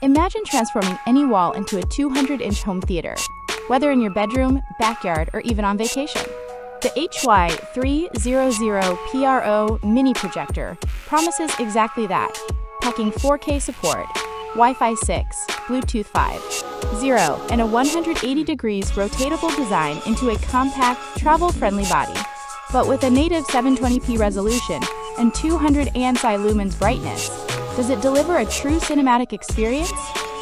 Imagine transforming any wall into a 200-inch home theater, whether in your bedroom, backyard, or even on vacation. The HY300PRO Mini Projector promises exactly that, packing 4K support, Wi-Fi 6, Bluetooth 5.0, and a 180 degrees rotatable design into a compact, travel-friendly body. But with a native 720p resolution and 200 ANSI lumens brightness, does it deliver a true cinematic experience?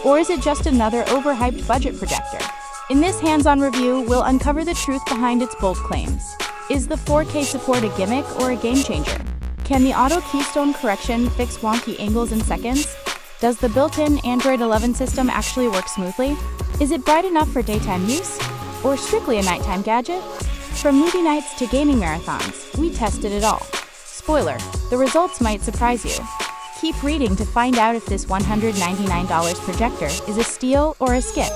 Or is it just another overhyped budget projector? In this hands-on review, we'll uncover the truth behind its bold claims. Is the 4K support a gimmick or a game-changer? Can the auto keystone correction fix wonky angles in seconds? Does the built-in Android 11 system actually work smoothly? Is it bright enough for daytime use? Or strictly a nighttime gadget? From movie nights to gaming marathons, we tested it all. Spoiler, the results might surprise you. Keep reading to find out if this $199 projector is a steal or a skip.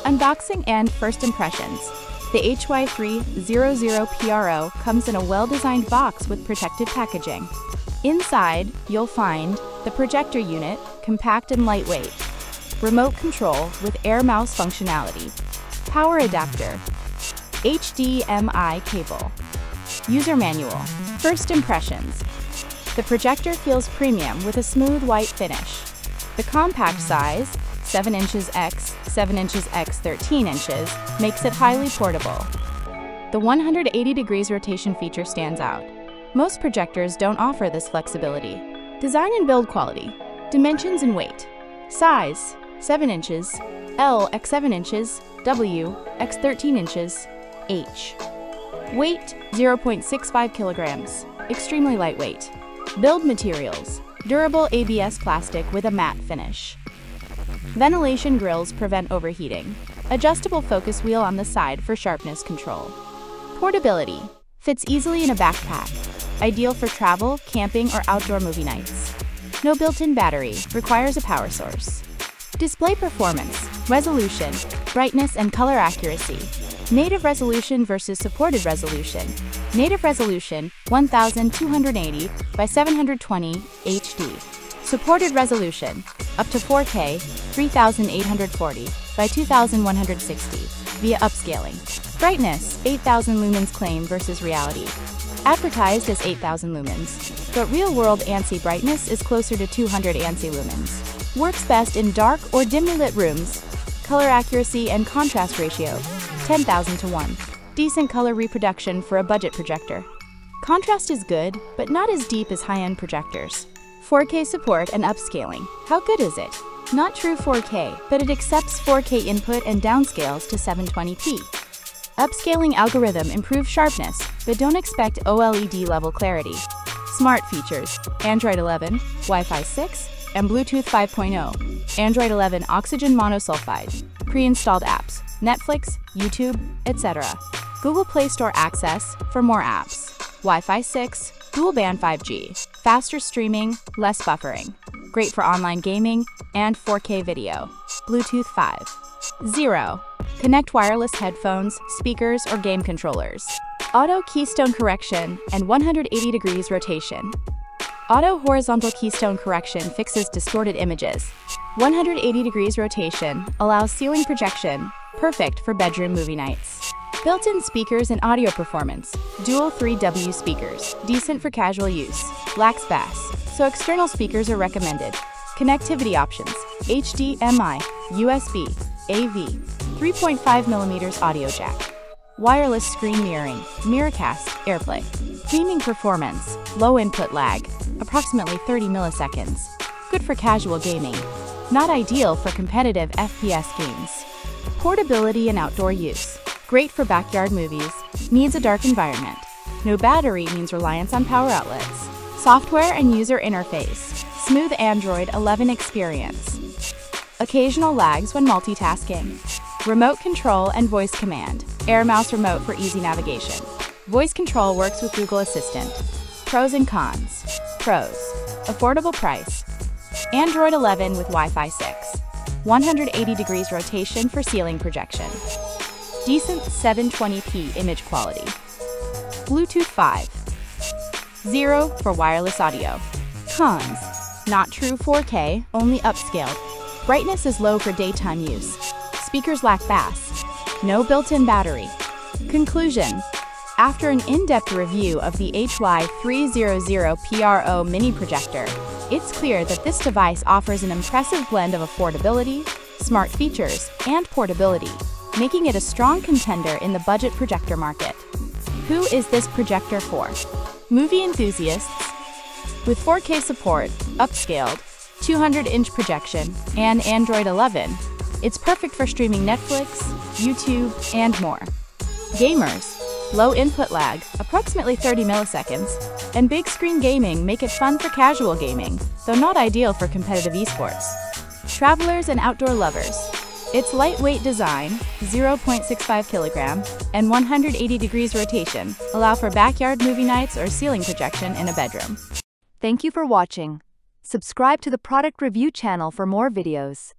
Unboxing and first impressions. The HY300PRO comes in a well-designed box with protected packaging. Inside, you'll find the projector unit, compact and lightweight, remote control with air mouse functionality, power adapter, HDMI cable, user manual. First impressions. The projector feels premium with a smooth white finish. The compact size, 7 inches x 7 inches x 13 inches, makes it highly portable. The 180 degrees rotation feature stands out. Most projectors don't offer this flexibility. Design and build quality. Dimensions and weight. Size, 7 inches, L x 7 inches, W x 13 inches, H. Weight, 0.65 kilograms, extremely lightweight. Build materials, durable ABS plastic with a matte finish. Ventilation grills prevent overheating. Adjustable focus wheel on the side for sharpness control. Portability, fits easily in a backpack, ideal for travel, camping, or outdoor movie nights. No built-in battery, requires a power source. Display performance, resolution, brightness, and color accuracy. Native resolution versus supported resolution. Native resolution, 1280 by 720 HD. Supported resolution, up to 4K, 3840 by 2160 via upscaling. Brightness, 8000 lumens claim versus reality. Advertised as 8000 lumens, but real-world ANSI brightness is closer to 200 ANSI lumens. Works best in dark or dimly lit rooms. Color accuracy and contrast ratio, 10,000 to 1. Decent color reproduction for a budget projector. Contrast is good, but not as deep as high-end projectors. 4K support and upscaling. How good is it? Not true 4K, but it accepts 4K input and downscales to 720p. Upscaling algorithm improves sharpness, but don't expect OLED level clarity. Smart features: Android 11, Wi-Fi 6, and Bluetooth 5.0. Android 11 oxygen monosulfide. Pre-installed apps: Netflix, YouTube, etc. Google Play Store access for more apps. Wi-Fi 6, dual band 5G. Faster streaming, less buffering. Great for online gaming and 4K video. Bluetooth 5.0. Connect wireless headphones, speakers, or game controllers. Auto keystone correction and 180 degrees rotation. Auto horizontal keystone correction fixes distorted images. 180 degrees rotation allows ceiling projection, perfect for bedroom movie nights. Built-in speakers and audio performance. Dual 3W speakers, decent for casual use. Lacks bass, so external speakers are recommended. Connectivity options: HDMI, USB, AV, 3.5mm audio jack. Wireless screen mirroring, Miracast, AirPlay. Gaming performance, low input lag, approximately 30 milliseconds. Good for casual gaming. Not ideal for competitive FPS games. Portability and outdoor use. Great for backyard movies. Needs a dark environment. No battery means reliance on power outlets. Software and user interface. Smooth Android 11 experience. Occasional lags when multitasking. Remote control and voice command. Air mouse remote for easy navigation. Voice control works with Google Assistant. Pros and cons. Pros: affordable price. Android 11 with Wi-Fi 6. 180 degrees rotation for ceiling projection. Decent 720p image quality. Bluetooth 5. 0 for wireless audio. Cons: not true 4K, only upscaled. Brightness is low for daytime use. Speakers lack bass. No built-in battery. Conclusion: after an in-depth review of the HY300PRO Mini Projector, it's clear that this device offers an impressive blend of affordability, smart features, and portability, making it a strong contender in the budget projector market. Who is this projector for? Movie enthusiasts. With 4K support, upscaled, 200-inch projection, and Android 11, it's perfect for streaming Netflix, YouTube, and more. Gamers. Low input lag, approximately 30 milliseconds, and big screen gaming make it fun for casual gaming, though not ideal for competitive esports. Travelers and outdoor lovers. Its lightweight design, 0.65 kilogram, and 180 degrees rotation allow for backyard movie nights or ceiling projection in a bedroom. Thank you for watching. Subscribe to the product review channel for more videos.